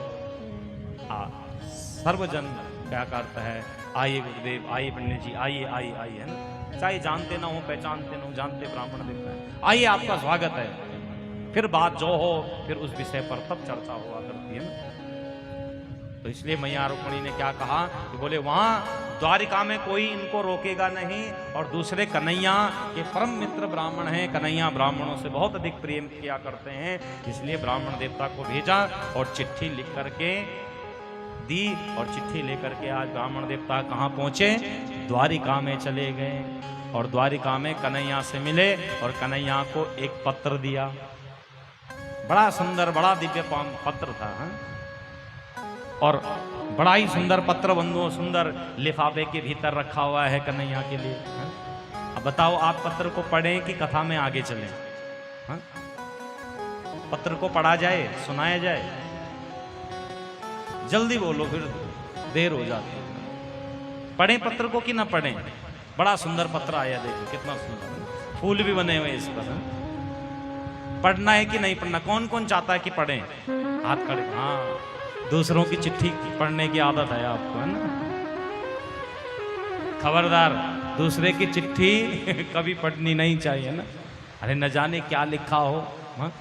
सर्वजन क्या करता है, आइए गुरुदेव, आइए पंडित जी, आइए आइए आइए, है ना। चाहे जानते ना हो, पहचानते ना हो, जानते ब्राह्मण देवता है, आइए आपका स्वागत है। फिर बात जो हो फिर उस विषय पर तब चर्चा हुआ करती है ना। तो इसलिए मैया रुक्मणी ने क्या कहा कि बोले वहां द्वारिका में कोई इनको रोकेगा नहीं और दूसरे कन्हैया के परम मित्र ब्राह्मण हैं, कन्हैया ब्राह्मणों से बहुत अधिक प्रेम किया करते हैं, इसलिए ब्राह्मण देवता को भेजा और चिट्ठी लिख करके दी। और चिट्ठी लेकर के आज ब्राह्मण देवता कहाँ पहुंचे? द्वारिका में चले गए और द्वारिका में कन्हैया से मिले और कन्हैया को एक पत्र दिया। बड़ा सुंदर, बड़ा दिव्य पत्र था, हा? और बड़ा ही सुंदर पत्र बंधुओं, सुंदर लिफाफे के भीतर रखा हुआ है कन्हैया के लिए, हा? अब बताओ आप पत्र को पढ़ें कि कथा में आगे चलें, हा? पत्र को पढ़ा जाए, सुनाया जाए? जल्दी बोलो, फिर देर हो जाती है। पढ़ें पत्र को कि ना पढ़ें? बड़ा सुंदर पत्र आया, देखो कितना सुंदर, फूल भी बने हुए इस पर। पढ़ना है कि नहीं पढ़ना? कौन कौन चाहता है कि पढ़ें? हाथ खड़े। हाँ, दूसरों की चिट्ठी पढ़ने की आदत है आपको, है ना। खबरदार, दूसरे की चिट्ठी कभी पढ़नी नहीं चाहिए ना। अरे न जाने क्या लिखा हो, हाँ?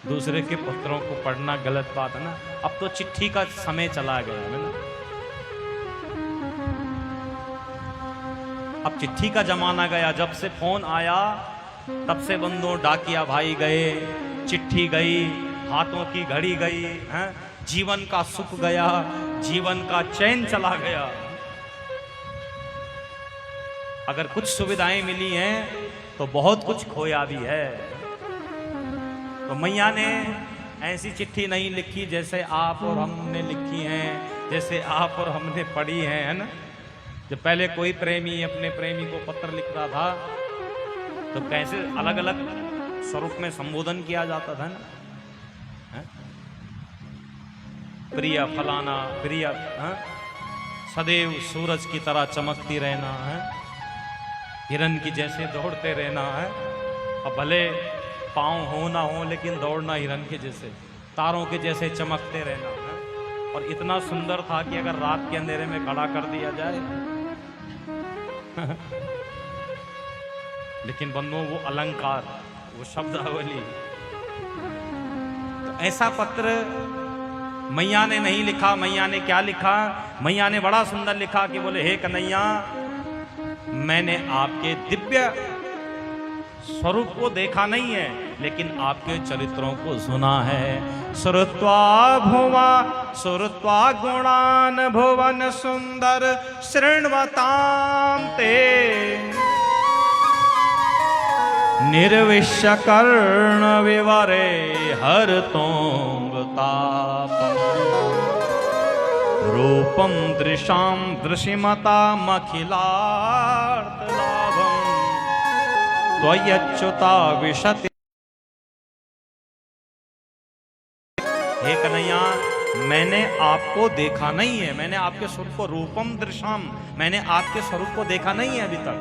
दूसरे के पत्रों को पढ़ना गलत बात है ना। अब तो चिट्ठी का समय चला गया है ना। अब चिट्ठी का जमाना गया। जब से फोन आया तब से बंदों डाकिया भाई गए, चिट्ठी गई, हाथों की घड़ी गई, हैं? जीवन का सुख गया, जीवन का चैन चला गया। अगर कुछ सुविधाएं मिली हैं तो बहुत कुछ खोया भी है। तो मैया ने ऐसी चिट्ठी नहीं लिखी जैसे आप और हमने लिखी हैं, जैसे आप और हमने पढ़ी है ना। जब पहले कोई प्रेमी अपने प्रेमी को पत्र लिखता था तो कैसे अलग अलग स्वरूप में संबोधन किया जाता था ना, है? प्रिय फलाना, प्रिय, है? सदैव सूरज की तरह चमकती रहना है, हिरन की जैसे दौड़ते रहना है। अब भले पाँव हो ना हो लेकिन दौड़ना हिरन के जैसे, तारों के जैसे चमकते रहना है। और इतना सुंदर था कि अगर रात के अंधेरे में खड़ा कर दिया जाए लेकिन बंधुओं वो अलंकार, वो शब्दावली, तो ऐसा पत्र मैया ने नहीं लिखा। मैया ने क्या लिखा? मैया ने बड़ा सुंदर लिखा कि बोले हे कन्हैया, मैंने आपके दिव्य स्वरूप को देखा नहीं है, लेकिन आपके चरित्रों को सुना है। श्रुत्वा भुवा श्रुत्वा गुणान भुवन सुंदर शृण्वतां ते निर्विश्य कर्ण विवरे हर तोंग तापम रूपम दृशां दृशिमता मखिलार्थ लाभम त्वयच्युता विशति। हे कन्हैया, मैंने आपको देखा नहीं है, मैंने आपके स्वरूप को रूपम दृशाम, मैंने आपके स्वरूप को देखा नहीं है अभी तक,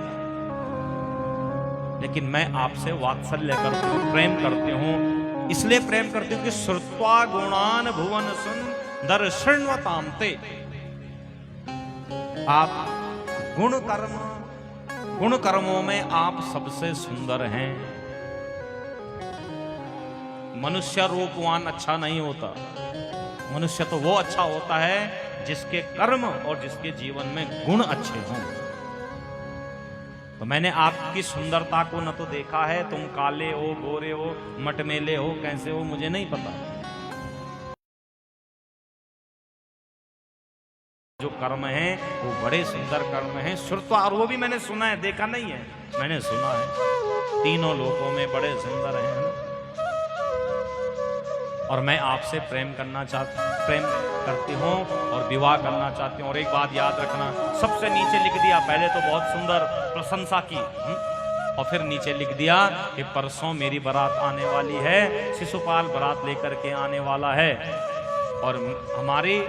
लेकिन मैं आपसे वात्सल्य करती हूँ, प्रेम करती हूँ। इसलिए प्रेम करती हूँ कि श्रुत्वा गुणान भुवन सुंदर शृण्वतां ते, आप गुण कर्मों में आप सबसे सुंदर हैं। मनुष्य रूपवान अच्छा नहीं होता, मनुष्य तो वो अच्छा होता है जिसके कर्म और जिसके जीवन में गुण अच्छे हों। तो मैंने आपकी सुंदरता को न तो देखा है, तुम काले हो, गोरे हो, मटमेले हो, कैसे हो मुझे नहीं पता। जो कर्म है वो बड़े सुंदर कर्म है, श्रुत्वा, और वो भी मैंने सुना है, देखा नहीं है, मैंने सुना है, तीनों लोकों में बड़े सुंदर हैं। और मैं आपसे प्रेम करती हूँ और विवाह करना चाहती हूँ। और एक बात याद रखना, सबसे नीचे लिख दिया, पहले तो बहुत सुंदर प्रशंसा की, और फिर नीचे लिख दिया कि परसों मेरी बारात आने वाली है, शिशुपाल बारात लेकर के आने वाला है। और हमारी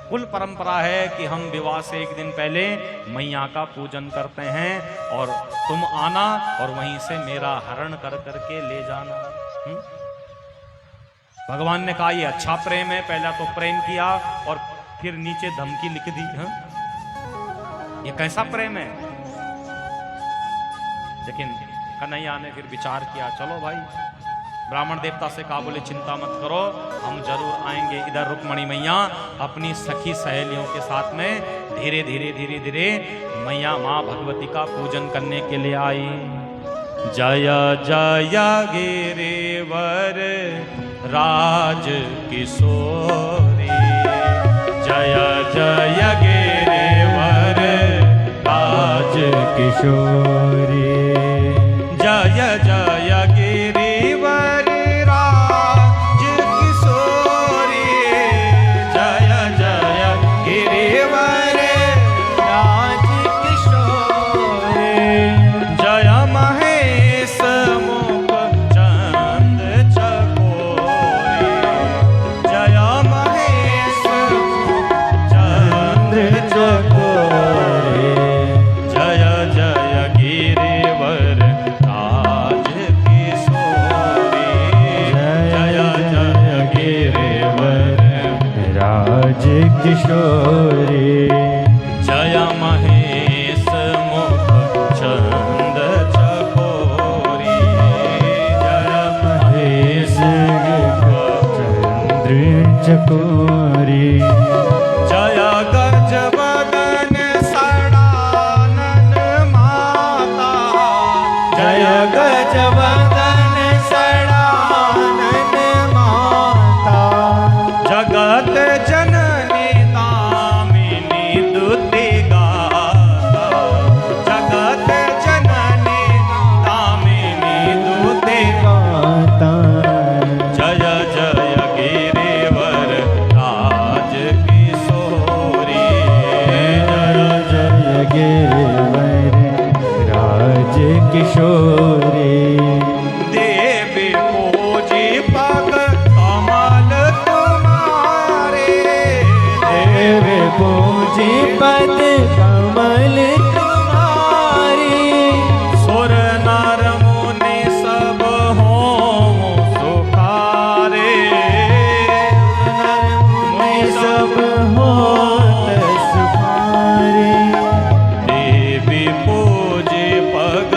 कुल परंपरा है कि हम विवाह से एक दिन पहले मैया का पूजन करते हैं, और तुम आना और वहीं से मेरा हरण कर करके ले जाना। भगवान ने कहा ये अच्छा प्रेम है, पहला तो प्रेम किया और फिर नीचे धमकी लिख दी। ये कैसा प्रेम है? लेकिन कन्हैया ने फिर विचार किया, चलो भाई, ब्राह्मण देवता से कहा, बोले चिंता मत करो, हम जरूर आएंगे। इधर रुक्मणी मैया अपनी सखी सहेलियों के साथ में धीरे धीरे मैया माँ भगवती का पूजन करने के लिए आई। जय जय गिरिवर राज किशोरी, जय जय गिरिवर राज
किशोरी,
जय जय गिरिवर राज किशोरी, जय जय गिरिवर
राज किशोरी,
जय महेश मुख चंद चकोरी, जय महेश मुख चंद
चकोरी,
जय जय गिरिवर राज किशोरी, जय जय गिरिवर
राज किशोरी,
जय महेश मुख चंद चकोरी, जय महेश मुख
चंद्र चकोरी,
जय गजवदन सडानन माता,
जय गजवदन सडानन माता,
जगत जननी दामिनी दुति गाता, जगत जननी दामिनी दुति
माता,
जय जय गिरिवर राज किशोरी,
जय जय गिरिवर राज किशोरी,
देवी पूजी पग कमल तुम्हारे,
देव पूजी पद कमल तुम्हारी,
सुर नर मुनि सब हों सुखारे,
मैं सब होत सुखारी,
देवी पूजी पग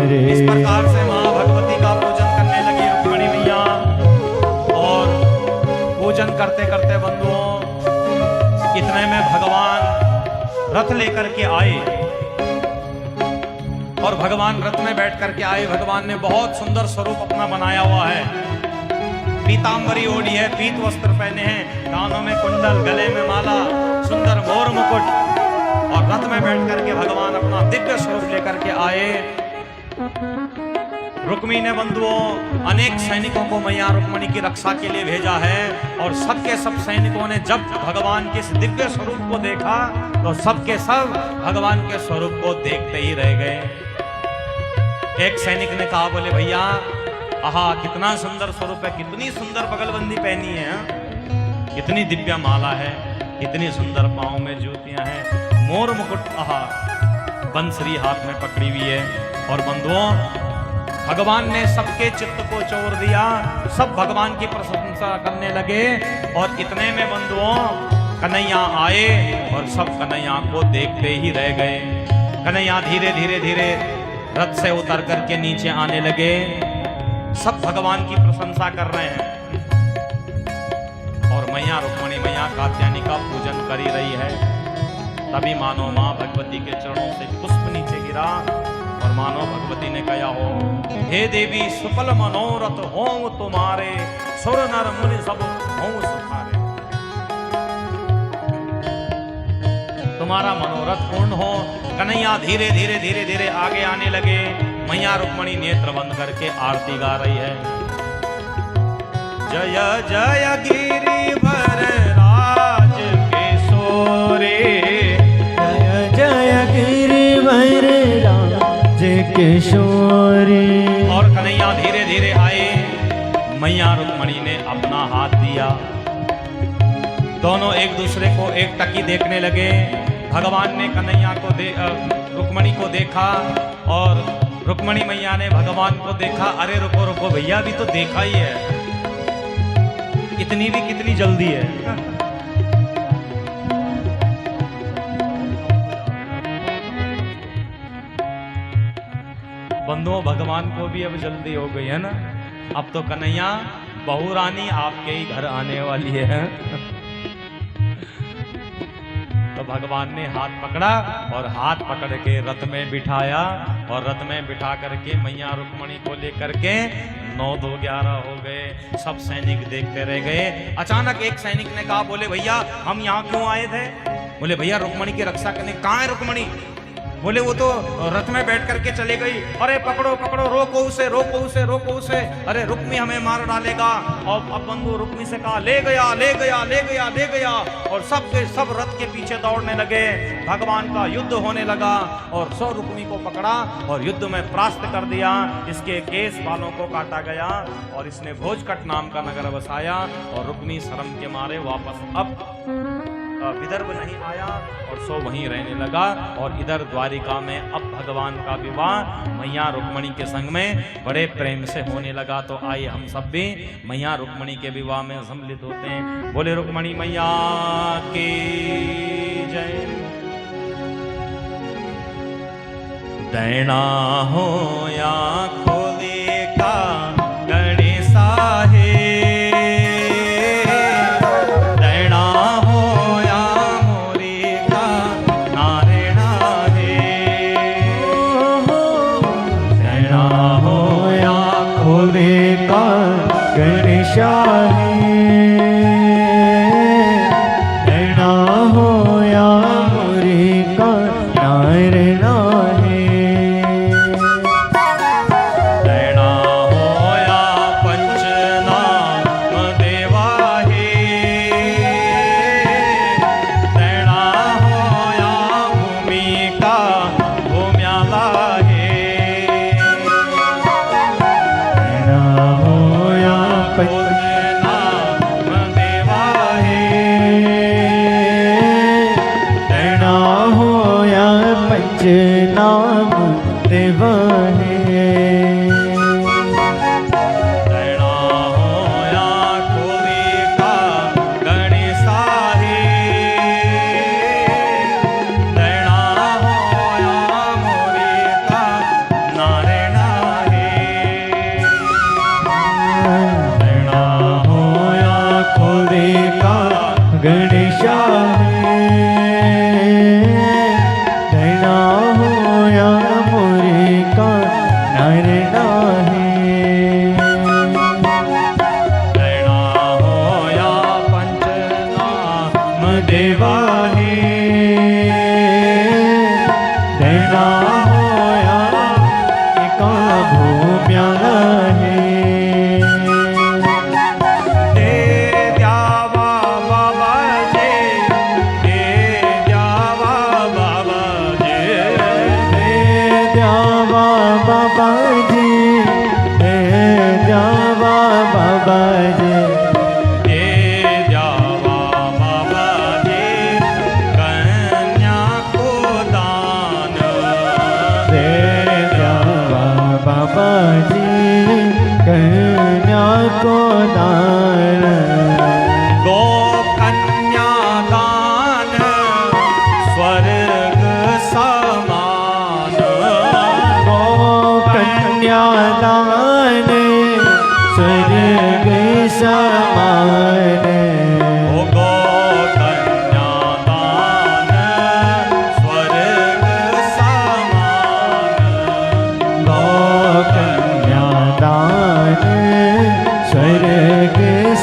रे।
इस प्रकार से माँ भगवती का पूजन करने लगी रुक्मिणी मैया। और पूजन करते करते बंधुओं, इतने में भगवान रथ लेकर के आए। और भगवान रथ में बैठ करके आए। भगवान ने बहुत सुंदर स्वरूप अपना बनाया हुआ है। पीतांबरी ओढ़ी है, पीत वस्त्र पहने हैं, कानों में कुंडल, गले में माला, सुंदर मोर मुकुट। और रथ में बैठ करके भगवान अपना दिव्य स्वरूप लेकर के आए। रुक्मी ने बंधुओं अनेक सैनिकों को मैया रुक्मिणी की रक्षा के लिए भेजा है। और सबके सब सैनिकों ने जब भगवान के इस दिव्य स्वरूप को देखा तो सबके सब भगवान के स्वरूप को देखते ही रह गए। एक सैनिक ने कहा, बोले भैया आहा कितना सुंदर स्वरूप है, कितनी सुंदर बगलबंदी पहनी है, कितनी दिव्य माला है, कितनी सुंदर पांव में जूतियां हैं, मोर मुकुट, आहा बंसरी हाथ में पकड़ी हुई है। और बंधुओं भगवान ने सबके चित्त को चोर दिया। सब भगवान की प्रशंसा करने लगे। और इतने में बंधुओं कन्हैया आए और सब कन्हैया को देखते ही रह गए। कन्हैया धीरे धीरे धीरे रथ से उतर करके नीचे आने लगे। सब भगवान की प्रशंसा कर रहे हैं। और मैया रुक्मिणी मैया कात्यायनी का पूजन कर ही रही है। तभी मानो माँ भगवती के चरणों से पुष्प नीचे गिरा और मानो भगवती ने कहा, हो हे देवी सुफल मनोरथ हों तुम्हारे, सुर नर मुनि सब हों सुखारे। तुम्हारा मनोरथ पूर्ण हो। कन्हैया धीरे धीरे धीरे धीरे आगे आने लगे। मैया रुक्मिणी नेत्र बंद करके आरती गा रही है। जय जय गिरिवर राज किशोरे,
जय जय गिरिवर राज किशोरे।
और कन्हैया धीरे धीरे आए। मैया रुक्मिणी ने अपना हाथ दिया। दोनों एक दूसरे को एक टकी देखने लगे। भगवान ने कन्हैया को रुक्मिणी को देखा और रुक्मिणी मैया ने भगवान को देखा। अरे रुको रुको भैया, अभी तो देखा ही है, इतनी भी कितनी जल्दी है। बंधुओं भगवान को भी अब जल्दी हो गई है ना। अब तो कन्हैया बहू रानी आपके ही घर आने वाली है। तो भगवान ने हाथ पकड़ा और हाथ पकड़ के रथ में बिठाया। और रथ में बिठा करके मैया रुक्मिणी को लेकर के 9-2-11 हो गए। सब सैनिक देखते रह गए। अचानक एक सैनिक ने कहा, बोले भैया हम यहाँ क्यों आए थे? बोले भैया रुक्मिणी की रक्षा करने। कहाँ है रुक्मिणी? बोले वो तो रथ में बैठ करके चले गई। अरे पकड़ो पकड़ो, रोको उसे, रोको उसे, रोको उसे। अरे रुक्मी हमें मार डालेगा। और अब बंधु रुक्मी से कहा, ले गया ले गया ले गया ले गया। और सब के सब रथ के पीछे दौड़ने लगे। भगवान का युद्ध होने लगा और सौ रुक्मी को पकड़ा और युद्ध में परास्त कर दिया। इसके केस बालों को काटा गया और इसने भोजकट नाम का नगर बसाया। और रुक्मी शर्म के मारे वापस अब विदर्भ नहीं आया और सो वहीं रहने लगा। और इधर द्वारिका में अब भगवान का विवाह मैया रुक्मिणी के संग में बड़े प्रेम से होने लगा। तो आइए हम सब भी मैया रुक्मिणी के विवाह में सम्मिलित होते हैं। बोले रुक्मिणी मैया की जय। दैना हो या खोले का गणेशा है,
नैना हो या मोरी का नारना है।
नैना हो या पंचनाम देवा है। नैना हो या भूमिका भूम्याला है।
नैना हो या पंचनाम नार नाहे।
नैना होया पंचनाम
देवाहे नैना होया एका भूम्या है।
दे द्यावा बाबा जे, दे द्यावा बाबा जे,
दे द्यावा बाबा जी, दे द्यावा बाबा जी,
दे द्यावा बाबा जे, कन्या को दान।
दे द्यावा बाबा जी, कन्या को दान।
गो कन्या दान स्वर्ग समान।
गो कन्यादान स्वर्ग समान।
ओ गो कन्या दान स्वर्ग समान।
गो कन्यादान स्वर्ग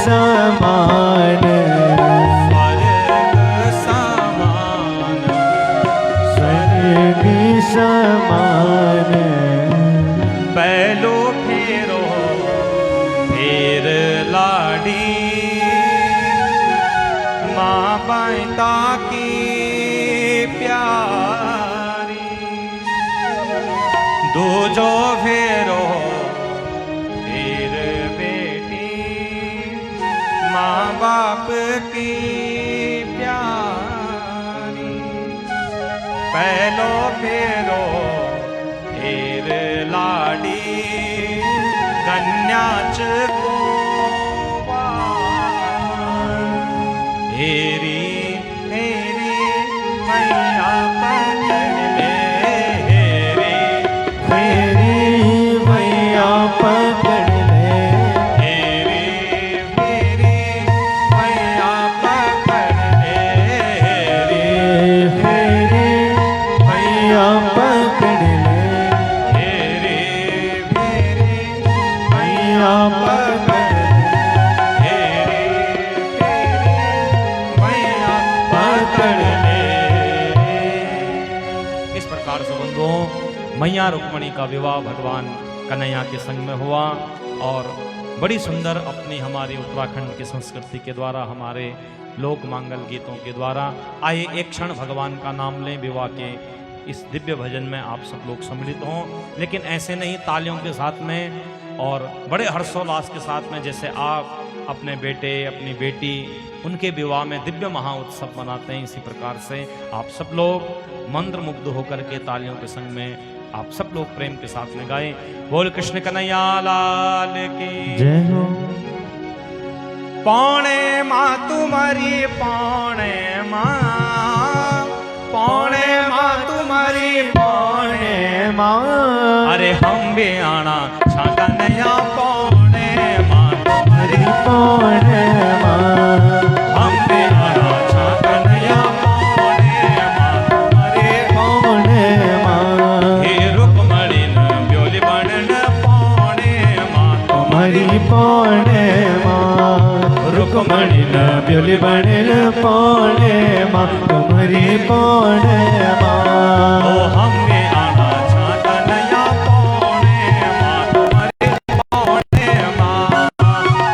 समान।
स्वर्ग समान।
स्वर्ग समान।
बैलो फेरो फेर लाडी, माँ बाइता की प्यारी। दूजो फेरो फेर बेटी, माँ बाप की प्यारी। पहलो फेरो फेर लाडी, कन्याच को हेरी हेरी मैया पकड़ ले। हेरी
फेरी मैया पकड़ ले।
हेरी हेरी मैया पकड़ ले। हेरी
फेरी मैया पकड़ ले।
हेरी हेरी
मैया पकड़ ले।
हेरी हेरी मैया पकड़ ले। इस प्रकार से बंधुओं, मैया रुक्मणी का विवाह भगवान कन्हैया के संग में हुआ और बड़ी सुंदर अपनी हमारी उत्तराखंड की संस्कृति के द्वारा, हमारे लोक मांगल गीतों के द्वारा। आइए एक क्षण भगवान का नाम लें, विवाह के इस दिव्य भजन में आप सब लोग सम्मिलित हों, लेकिन ऐसे नहीं, तालियों के साथ में और बड़े हर्षोल्लास के साथ में, जैसे आप अपने बेटे अपनी बेटी उनके विवाह में दिव्य महा उत्सव मनाते हैं, इसी प्रकार से आप सब लोग मंत्र मुग्ध होकर के तालियों के संग में आप सब लोग प्रेम के साथ में गाएं। बोल कृष्ण कन्हैया लाल की
जय हो।
पौणे माँ तुम्हारी, पौणे माँ, पौणे माँ तुम्हारी, पौणे
माँ
अरे हम भी आना छाका नया। पौणे माँ तुम्हारी,
पौने माँ
हम भी आना छाका नया। पौणे माँ तुम्हारी,
पौने माँ
हे रुक्मणी न ब्योली बनन। पौणे माँ
तुम्हारी पौने माँ रुक्मणी न ब्योली बनल। पौने माँ तुम्हारी पौने माँ
ओ हम भी आना छाका नया। पौणे माँ तुम्हारी, पौणे माँ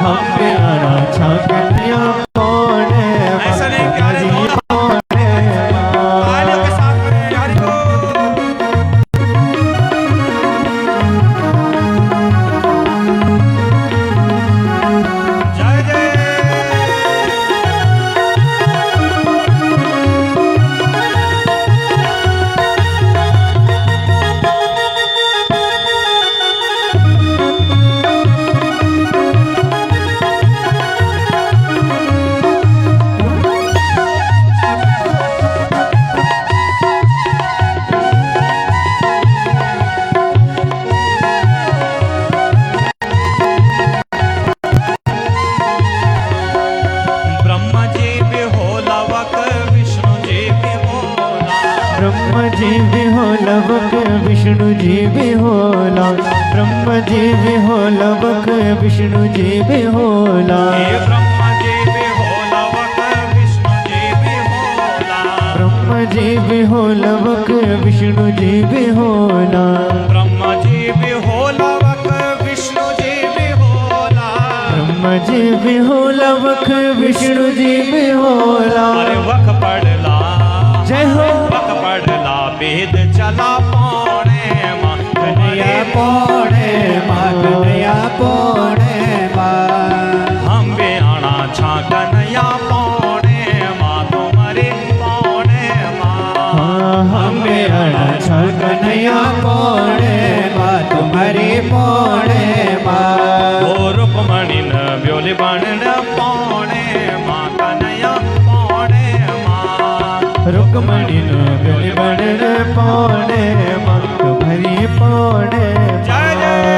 हम भी आना छाकतिया। पौने माँ
ऐसा नहीं क्या रे,
तुम्हारी
दोनों
पौने माँ
तालियों के साथ में यार को। जय जय।
ब्रह्म जी भी होला वक विष्णु जी भी होला
हे ब्रह्मा जी भी होला वक विष्णु जी भी होला
ब्रह्म जी भी होला वक विष्णु जी भी होला
ब्रह्मा जी भी होला वक विष्णु जी भी होला
ब्रह्म जी भी होला वक विष्णु जी भी होला
अरे वक पढ़ला
जय हो
वक पढ़ला वेद चला पौणे माँ
कन्हैया पौणे माँ कन्हैया पौणे माँ
हम बे आना छा कन्हैया पौणे माँ तुम्हारे पौणे माँ
हमें अड़ा कन्हैया पौणे माँ तुम्हारी पौणे माँ
ओ रुक्मणी न ब्योली बणन पौणे माँ कन्हैया पौणे माँ
रुक्मणी नो गली बड़न पौणे माँ तुम्हारी पौणे
जय जय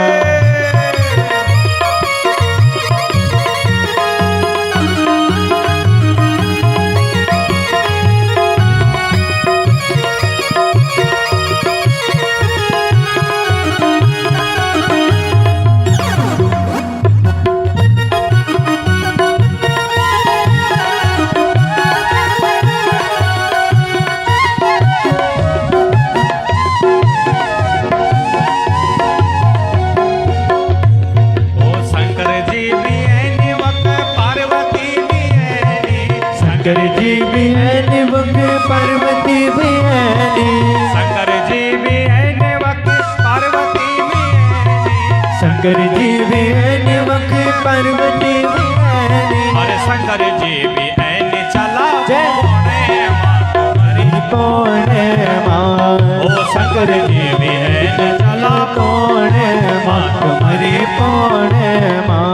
शंकर जी भी है निवक पार्वती भी है
शंकर जी भी है निवक पार्वती भी है
शंकर जी भी है निवक पार्वती भी है
अरे शंकर जी भी है नि चला
जय।
पौणे माँ तुम्हारी
पौणे माँ
ओ शंकर जी भी है नि चला
पौणे माँ तुम्हारी पौणे माँ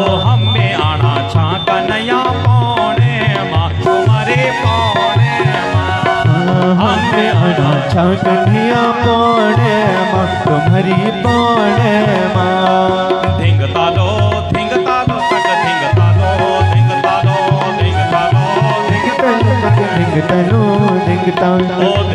ओ हम में आना छा कन्हैया पौणे माँ तुम्हारे पौणे माँ
हमें आना छा कन्हैया पौणे माँ तुम्हारी पौणे माँ
धिंग तालो तक धिंग तालो धिंग तालो धिंग तालो धिंग
धिंग तनु धिंग तालो
ओ